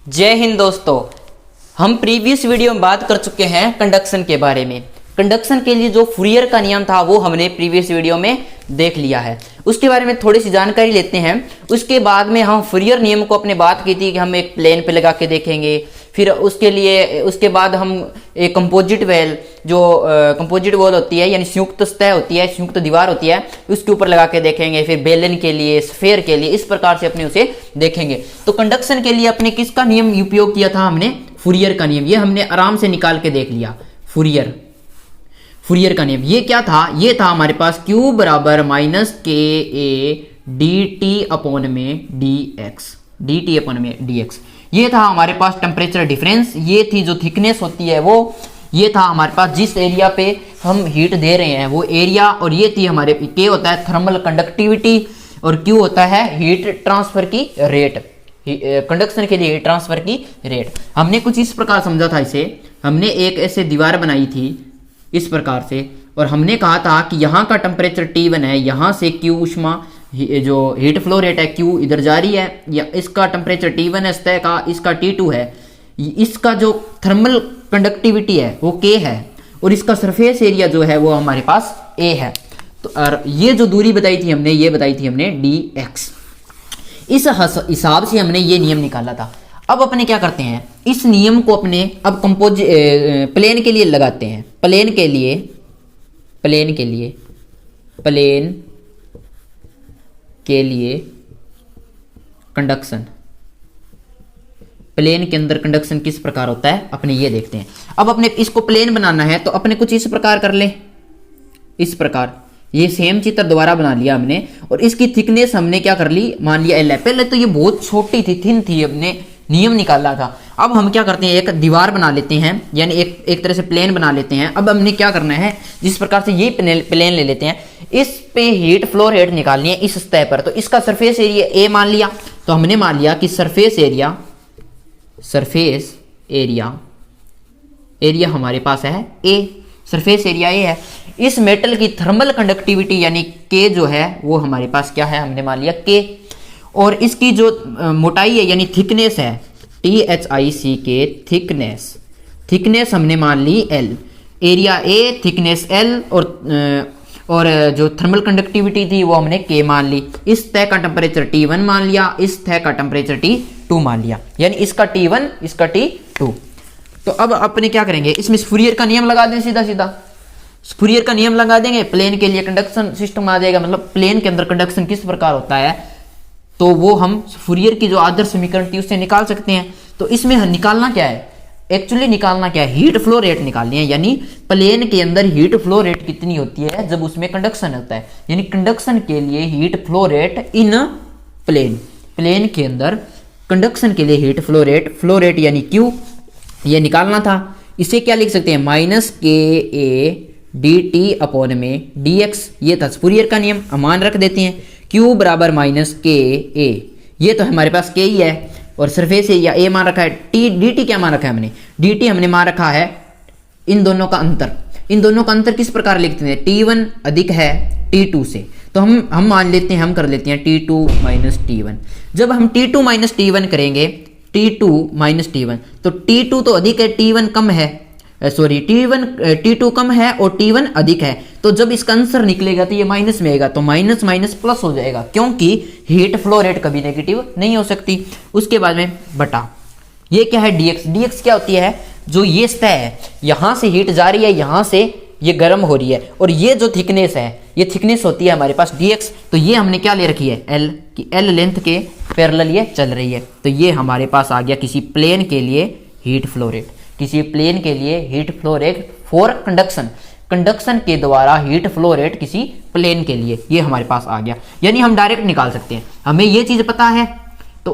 जय हिंद दोस्तों। हम प्रीवियस वीडियो में बात कर चुके हैं कंडक्शन के बारे में। कंडक्शन के लिए जो फूरियर का नियम था वो हमने प्रीवियस वीडियो में देख लिया है। उसके बारे में थोड़ी सी जानकारी लेते हैं। उसके बाद में हम फूरियर नियम को अपने बात की थी कि हम एक प्लेन पे लगा के देखेंगे। फिर उसके बाद हम एक कंपोजिट वेल जो कंपोजिट वॉल होती है यानी संयुक्त सतह होती है, संयुक्त दीवार होती है, उसके ऊपर लगा के देखेंगे। फिर बेलन के लिए, स्फेयर के लिए, इस प्रकार से अपने उसे देखेंगे। तो कंडक्शन के लिए अपने किसका नियम उपयोग किया था? हमने फूरियर का नियम। ये हमने आराम से निकाल के देख लिया। फूरियर का नियम ये क्या था? ये था हमारे पास Q बराबर माइनस के ए डी टी अपॉन में डी एक्स। ये था हमारे पास टेम्परेचर डिफरेंस। ये थी जो थिकनेस होती है वो, ये था हमारे पास जिस एरिया पे हम हीट दे रहे हैं वो एरिया। और ये थी हमारे के होता है थर्मल कंडक्टिविटी और Q होता है हीट ट्रांसफर की रेट। कंडक्शन के लिए हीट ट्रांसफर की रेट हमने कुछ इस प्रकार समझा था। इसे हमने एक ऐसे दीवार बनाई थी इस प्रकार से, और हमने कहा था कि यहाँ का टेम्परेचर T1 है, यहाँ से Q ऊष्मा जो हीट फ्लो रेट है Q इधर जा रही है, या इसका टेम्परेचर T1 है सतह का, इसका T2 है, इसका जो थर्मल कंडक्टिविटी है वो K है, और इसका सरफेस एरिया जो है वो हमारे पास A है। तो और ये जो दूरी बताई थी हमने, ये बताई थी हमने dx। इस हिसाब से हमने ये नियम निकाला था। अब अपने क्या करते हैं, इस नियम को अपने अब प्लेन के लिए लगाते हैं। प्लेन के लिए कंडक्शन, प्लेन के अंदर कंडक्शन किस प्रकार होता है अपने ये देखते हैं। अब अपने इसको प्लेन बनाना है तो अपने कुछ इस प्रकार कर ले, इस प्रकार ये सेम चित्र दोबारा बना लिया हमने। और इसकी थिकनेस हमने क्या कर ली, मान लिया L है। पहले तो ये बहुत छोटी थी, थिन थी, हमने नियम निकाला था। अब हम क्या करते हैं, एक दीवार बना लेते हैं, यानी एक तरह से प्लेन बना लेते हैं। अब हमने क्या करना है, जिस प्रकार से ये प्लेन ले लेते हैं, इस पे हीट फ्लो रेट निकालनी है इस सतह पर। तो इसका सरफेस एरिया A मान लिया। तो हमने मान लिया कि सरफेस एरिया हमारे पास है A, सरफेस एरिया A है। इस मेटल की थर्मल कंडक्टिविटी यानी K जो है वो हमारे पास क्या है, हमने मान लिया K। और इसकी जो मोटाई है यानी थिकनेस है THICK, थिकनेस हमने मान ली L, area A, thickness L, और जो थर्मल कंडक्टिविटी थी वो हमने K मान ली। इस तह का टेम्परेचर T1 मान लिया, इस तह का टेम्परेचर T2 मान लिया, यानी इसका T1 इसका T2। तो अब अपने क्या करेंगे, इसमें फूरियर का नियम लगा दें, सीधा फूरियर का नियम लगा देंगे। प्लेन के लिए कंडक्शन सिस्टम आ जाएगा, मतलब प्लेन के अंदर कंडक्शन किस प्रकार होता है तो वो हम फूरियर की जो आदर्श समीकरण थी उससे निकाल सकते हैं। तो इसमें निकालना क्या है, एक्चुअली निकालना क्या है, हीट फ्लो रेट निकालनी है। यानी प्लेन के अंदर हीट फ्लो रेट कितनी होती है जब उसमें कंडक्शन होता है, यानी कंडक्शन के लिए heat flow rate in plane के अंदर कंडक्शन के लिए हीट फ्लो रेट यानी Q ये निकालना था। इसे क्या लिख सकते हैं, माइनस के ए डी टी अपॉन में dx। ये था फूरियर का नियम, मान रख देते हैं Q बराबर माइनस के ए, ये तो हमारे पास K ही है, और सरफेस एरिया A मान रखा है। dt क्या मान रखा है हमने, dt हमने मान रखा है इन दोनों का अंतर। इन दोनों का अंतर किस प्रकार लिखते हैं, T1 अधिक है T2 से। तो हम मान लेते हैं, हम कर लेते हैं T2 माइनस T1। जब हम T2 माइनस T1 करेंगे, T2 माइनस T1, तो T2 तो अधिक है, T1 कम है, T2 कम है और T1 अधिक है। तो जब इसका आंसर निकलेगा तो ये माइनस में आएगा, तो माइनस माइनस प्लस हो जाएगा, क्योंकि हीट फ्लो रेट कभी नेगेटिव नहीं हो सकती। उसके बाद में बटा ये क्या है dx क्या होती है, जो ये सतह है यहां से हीट जा रही है, यहां से ये गर्म हो रही है, और ये जो थिकनेस है ये थिकनेस होती है हमारे पास dx। तो ये हमने क्या ले रखी है L, कि L लेंथ के पैरेलल ये चल रही है। तो ये हमारे पास आ गया किसी प्लेन के लिए हीट फ्लो रेट, किसी प्लेन के लिए heat flow rate for conduction के द्वारा हीट फ्लो रेट किसी प्लेन के लिए, ये हमारे पास आ गया। यानी हम डायरेक्ट निकाल सकते हैं, हमें ये चीज पता है। तो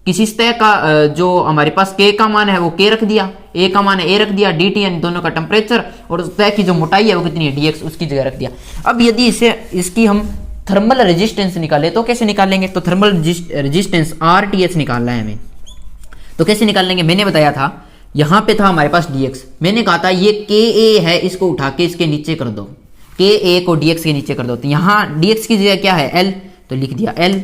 किसी सतह का जो हमारे पास K का मान है वो K रख दिया, A का मान है A रख दिया, dt यानी दोनों का टेम्परेचर, और सतह की जो मोटाई है वो कितनी है dx, उसकी जगह रख दिया। अब यदि इसकी हम थर्मल रेजिस्टेंस निकाले तो कैसे निकालेंगे, तो थर्मल रेजिस्टेंस RTH निकालना है हमें। तो कैसे निकालेंगे, मैंने बताया था यहां पे था हमारे पास dx, मैंने कहा था ये KA है, इसको उठा के इसके नीचे कर दो, KA को dx के नीचे कर दो। तो यहाँ dx की जगह क्या है L, तो लिख दिया L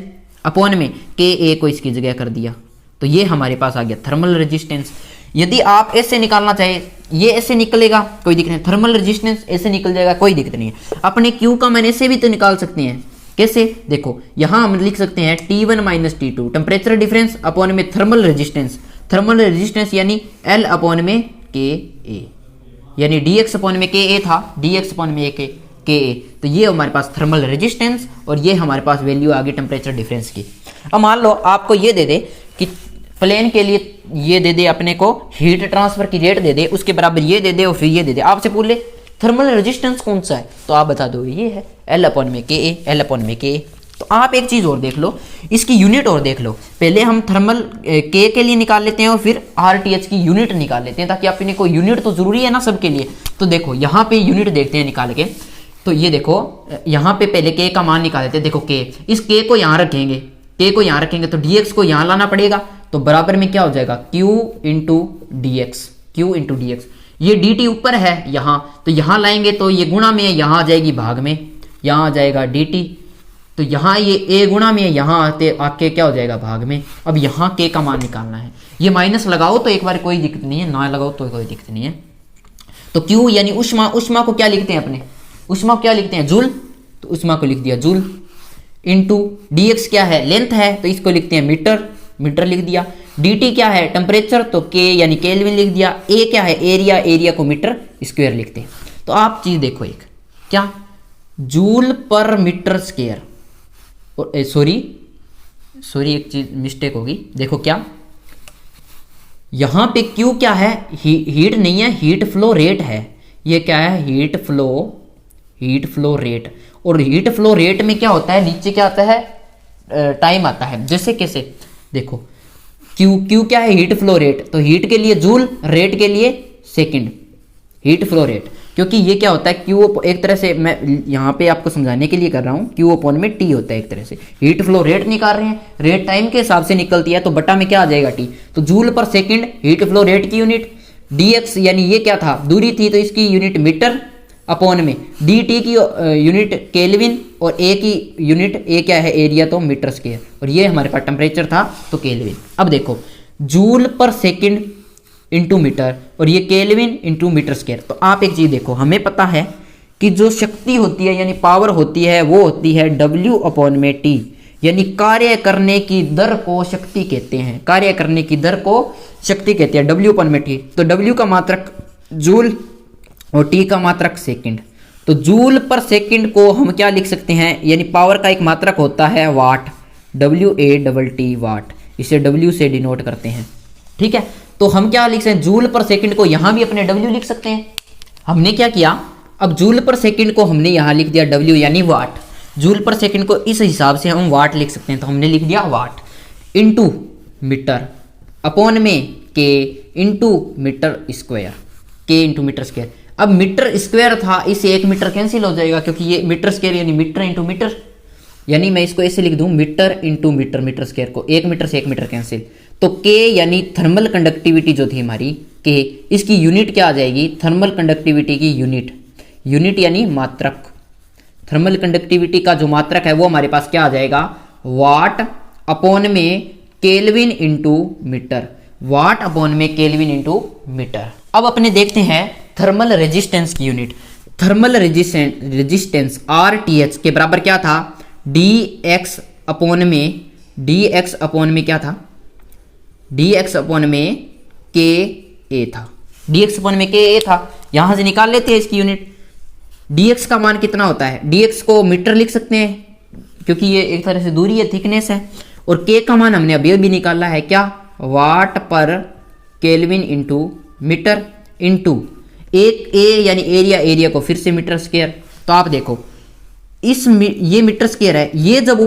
अपॉन में KA को इसकी जगह कर दिया, तो ये हमारे पास आ गया थर्मल रेजिस्टेंस। यदि आप ऐसे निकालना चाहे, ये ऐसे निकलेगा कोई दिक्कत नहीं, थर्मल रेजिस्टेंस ऐसे निकल जाएगा कोई दिक्कत नहीं है। अपने Q का मान ऐसे भी तो निकाल सकते हैं। कैसे? देखो यहां हम लिख सकते हैं T1 minus T2 temperature difference upon में थर्मल रेजिस्टेंस। थर्मल रेजिस्टेंस यानी L अपॉन में KA, यानी dx अपॉन में KA था, dx अपॉन में KA। तो ये हमारे पास थर्मल रेजिस्टेंस और ये हमारे पास वैल्यू आ गई टेम्परेचर डिफरेंस की। अब मान लो आपको ये दे दे कि प्लेन के लिए ये दे दे अपने को हीट ट्रांसफर की रेट दे दे, उसके बराबर ये दे दे और फिर ये दे दे, आपसे पूछ ले थर्मल रेजिस्टेंस कौन सा है, तो आप बता दो ये है L अपॉन में KA, L अपॉन में KA। तो आप एक चीज़ और देख लो, इसकी यूनिट और देख लो। पहले हम थर्मल K के लिए निकाल लेते हैं और फिर RTH की यूनिट निकाल लेते हैं, ताकि अपने को यूनिट तो जरूरी है ना सबके लिए। तो देखो यहाँ पे यूनिट देखते हैं निकाल के। तो ये देखो यहाँ पे पहले K का मान निकाल लेते हैं। देखो K, इस K को यहाँ रखेंगे, K को यहाँ रखेंगे तो dx को यहाँ लाना पड़ेगा, तो बराबर में क्या हो जाएगा Q into dx, Q into dx। ये dt ऊपर है यहाँ, तो यहाँ लाएंगे तो ये गुणा में है, यहाँ आ जाएगी भाग में, यहाँ आ जाएगा dt। तो यहाँ ये a गुणा में है, यहाँ आते आके क्या हो जाएगा भाग में। अब यहाँ K का मान निकालना है, ये माइनस लगाओ तो एक बार कोई दिक्कत नहीं है, ना लगाओ तो कोई दिक्कत नहीं है। तो Q यानी उष्मा, उष्मा को क्या लिखते हैं अपने, उष्मा को क्या लिखते हैं जूल, तो उष्मा को लिख दिया जूल। इंटू dx क्या है लेंथ है, तो इसको लिखते हैं मीटर, मीटर लिख दिया। dt क्या है टेम्परेचर, तो K यानी केल्विन लिख दिया। A क्या है एरिया, एरिया को मीटर स्क्वायर लिखते हैं। तो आप चीज देखो एक क्या, जूल पर मीटर स्क्वायर, सॉरी एक चीज मिस्टेक होगी। देखो क्या यहां पे Q क्या है, हीट नहीं है, हीट फ्लो रेट है। ये क्या है हीट फ्लो रेट। और हीट फ्लो रेट में क्या होता है, नीचे क्या आता है टाइम आता है। जैसे कैसे देखो Q क्या है हीट फ्लो रेट, तो हीट के लिए जूल, रेट के लिए सेकंड, हीट फ्लो रेट। क्योंकि ये क्या होता है Q एक तरह से, मैं यहाँ पे आपको समझाने के लिए कर रहा हूँ, Q अपॉन में T होता है एक तरह से। हीट फ्लो रेट निकाल रहे हैं, रेट टाइम के हिसाब से निकलती है, तो बटा में क्या आ जाएगा T, तो जूल पर सेकंड हीट फ्लो रेट की यूनिट। dx यानी ये क्या था दूरी थी, तो इसकी यूनिट मीटर अपॉन में dt की यूनिट केल्विन और a की यूनिट, a क्या है एरिया, तो मीटर स्क्वायर। और ये हमारे पास टेम्परेचर था तो केल्विन। अब देखो जूल पर सेकंड इंटू मीटर और ये केल्विन इंटू मीटर स्क्वायर। तो आप एक चीज देखो, हमें पता है कि जो शक्ति होती है यानी पावर होती है वो होती है W अपॉन में T, यानी कार्य करने की दर को शक्ति कहते हैं, कार्य करने की दर को शक्ति कहते हैं W अपॉन में T। तो W का मात्रक जूल और T का मात्रक सेकंड। तो जूल पर सेकंड को हम क्या लिख सकते हैं, यानी पावर का एक मात्रक होता है वाट, WATT वाट, इसे W से डिनोट करते हैं। ठीक है, तो हम क्या लिख सकते हैं जूल पर सेकंड को यहां भी अपने W लिख सकते हैं। हमने क्या किया, अब जूल पर सेकंड को हमने यहां लिख दिया W यानी वाट, जूल पर सेकंड को इस हिसाब से हम वाट लिख सकते हैं, तो हमने लिख दिया वाट। इंटू मीटर अपॉन में K into metre square, K into metre square. अब मीटर स्क्वायर था, इससे एक मीटर कैंसिल हो जाएगा, क्योंकि ये मीटर स्क्वायर यानी मीटर इंटू मीटर, यानी मैं इसको ऐसे लिख दूं metre into metre, metre square को एक मीटर से एक मीटर कैंसिल। तो K यानी थर्मल कंडक्टिविटी जो थी हमारी K, इसकी यूनिट क्या आ जाएगी, थर्मल कंडक्टिविटी की यूनिट, यूनिट यानी मात्रक। थर्मल कंडक्टिविटी का जो मात्रक है वो हमारे पास क्या आ जाएगा, वाट अपॉन में केल्विन इंटू मीटर, वाट अपॉन में केल्विन इंटू मीटर। अब अपने देखते हैं थर्मल रेजिस्टेंस की यूनिट। थर्मल रेजिस्टेंस RTH के बराबर क्या था, dx अपॉन में क्या था, dx अपॉन में KA था, dx अपॉन में KA था। यहां से निकाल लेते हैं इसकी यूनिट। dx का मान कितना होता है, dx को मीटर लिख सकते हैं क्योंकि ये एक तरह से दूरी है, थिकनेस है। और K का मान हमने अभी भी निकाला है क्या, वाट पर केल्विन इंटू मीटर इंटू एक A यानी एरिया, एरिया को फिर से मीटर स्क्वायर। तो आप देखो ये मीटर स्क्वायर है, ये जब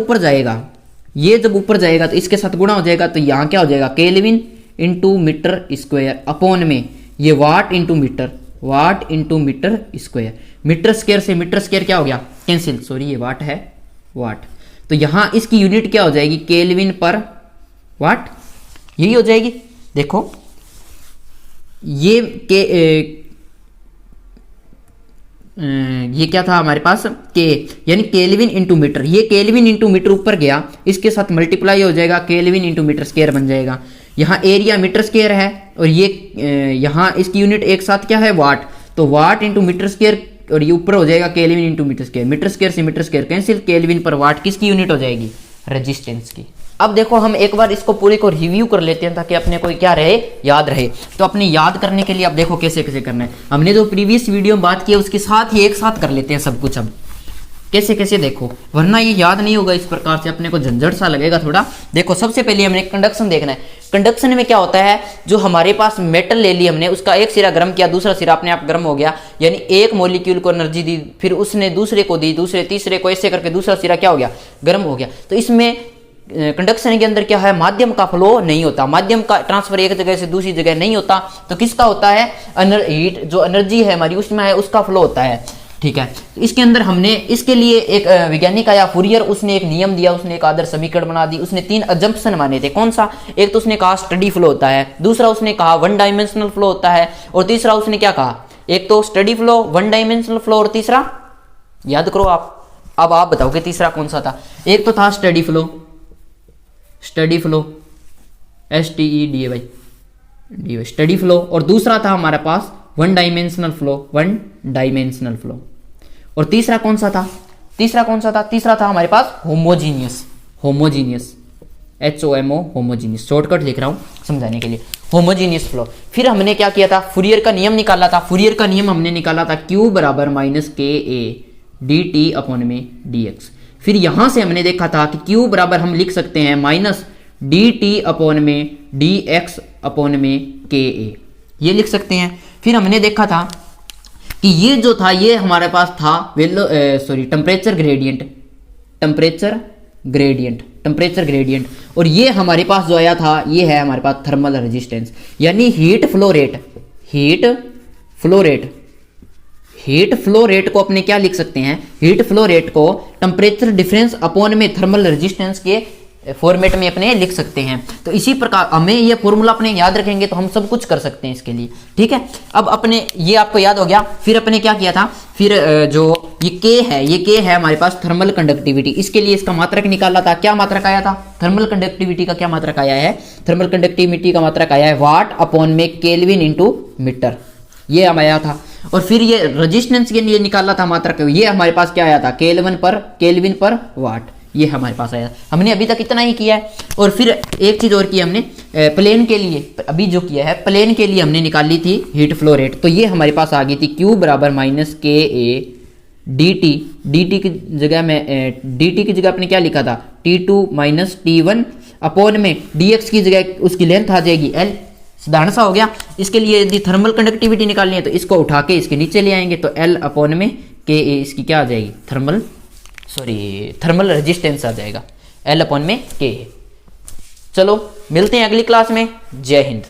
ऊपर जाएगा तो इसके साथ गुणा हो जाएगा, तो यहाँ क्या हो जाएगा kelvin into metre square upon में ये watt into meter, watt into metre square. Metre square से मीटर स्क्वायर क्या हो गया कैंसिल, सॉरी ये वाट है वाट। तो यहाँ इसकी यूनिट क्या हो जाएगी केल्विन पर वाट, यही हो जाएगी। देखो ये क्या था हमारे पास K यानी केल्विन इंटू मीटर, ये केल्विन इंटू मीटर ऊपर गया, इसके साथ मल्टीप्लाई हो जाएगा, केल्विन इंटू मीटर स्क्वायर बन जाएगा। यहाँ एरिया मीटर स्क्वायर है और ये यहाँ इसकी यूनिट एक साथ क्या है, वाट। तो वाट इंटू मीटर स्क्वायर और ये ऊपर हो जाएगा kelvin into metre square. Metre square से मीटर स्क्वायर कैंसिल, केल्विन पर वाट किसकी यूनिट हो जाएगी, रेजिस्टेंस की। अब देखो हम एक बार इसको पूरे को रिव्यू कर लेते हैं ताकि अपने को क्या रहे, याद रहे। तो अपने याद करने के लिए अब देखो कैसे कैसे करना है। हमने जो प्रीवियस वीडियो में बात की है उसके साथ ही एक साथ कर लेते हैं सब कुछ। अब कैसे कैसे देखो, वरना ये याद नहीं होगा, इस प्रकार से अपने को झंझट सा लगेगा थोड़ा। देखो सबसे पहले हमने कंडक्शन देखना है। कंडक्शन में क्या होता है, जो हमारे पास मेटल ले ली हमने, उसका एक सिरा गर्म किया, दूसरा सिरा अपने आप गर्म हो गया, यानी एक मॉलिक्यूल को एनर्जी दी, फिर उसने दूसरे को दी, दूसरे तीसरे को, ऐसे करके दूसरा सिरा क्या हो गया, गर्म हो गया। तो इसमें कंडक्शन के अंदर क्या है, माध्यम का फ्लो नहीं होता, माध्यम का ट्रांसफर एक जगह से दूसरी जगह नहीं होता। तो किसका होता है, हीट जो एनर्जी है हमारी उसमें है, उसका फ्लो होता है। ठीक है, इसके अंदर हमने इसके लिए एक वैज्ञानिक आया फूरियर, उसने एक नियम दिया, उसने एक आदर्श समीकरण बना दी, उसने 3 अजम्पशन माने थे। कौन सा, एक तो उसने कहा स्टडी फ्लो होता है, दूसरा उसने कहा वन डायमेंशनल फ्लो होता है, और तीसरा उसने क्या कहा, एक तो steady flow, one dimensional flow, और तीसरा याद करो आप, अब आप बताओ कि तीसरा कौन सा था। एक तो था steady flow, steady flow, STEDY steady flow, और दूसरा था हमारे पास one dimensional flow, one dimensional flow. और तीसरा कौन सा था, तीसरा कौन सा था, तीसरा था हमारे पास homogeneous, homogeneous, HOMO, homogeneous, shortcut लिख रहा हूं समझाने के लिए, होमोजीनियस फ्लो। फिर हमने क्या किया था, फूरियर का नियम निकाला था। फूरियर का नियम हमने निकाला था Q बराबर माइनस KA dt अपॉन में dx। फिर यहां से हमने देखा था कि Q बराबर हम लिख सकते हैं माइनस dt अपॉन में dx अपॉन में KA, ये लिख सकते हैं। फिर हमने देखा था कि ये जो था ये हमारे पास था temperature gradient, temperature gradient, temperature gradient, और ये हमारे पास जो आया था ये है हमारे पास थर्मल रेजिस्टेंस, यानी heat flow rate. Heat flow rate, heat flow rate को अपने क्या लिख सकते हैं, हीट फ्लो रेट को टेम्परेचर डिफरेंस अपॉन में थर्मल रेजिस्टेंस के फॉर्मेट में अपने लिख सकते हैं। तो इसी प्रकार हमें ये फॉर्मूला अपने याद रखेंगे तो हम सब कुछ कर सकते हैं इसके लिए। ठीक है, अब अपने ये आपको याद हो गया। फिर अपने क्या किया था, फिर जो ये K है, ये K है हमारे पास थर्मल कंडक्टिविटी, इसके लिए इसका मात्रक निकाला था। क्या मात्रक आया था, थर्मल कंडक्टिविटी का क्या मात्रक आया है, थर्मल कंडक्टिविटी का मात्रक आया है वाट अपॉन में केल्विन इंटू मीटर, ये हम आया था। और फिर ये रेजिस्टेंस के लिए निकाला था मात्रक, ये हमारे पास क्या आया था, केल्विन पर वाट, ये हमारे पास आया। हमने अभी तक इतना ही किया है। और फिर एक चीज और की हमने प्लेन के लिए, अभी जो किया है प्लेन के लिए हमने निकाली थी हीट फ्लो रेट। तो ये हमारे पास आ गई थी Q बराबर माइनस KA dt की जगह में dt की जगह आपने क्या लिखा था, T2 माइनस T1 अपॉन में dx की जगह उसकी लेंथ आ जाएगी L। साधारण सा हो गया। इसके लिए यदि थर्मल कंडक्टिविटी निकालनी है तो इसको उठा के इसके नीचे ले आएंगे, तो L अपॉन में KA इसकी क्या आ जाएगी, थर्मल रेजिस्टेंस आ जाएगा, L अपॉन में K। चलो मिलते हैं अगली क्लास में। जय हिंद।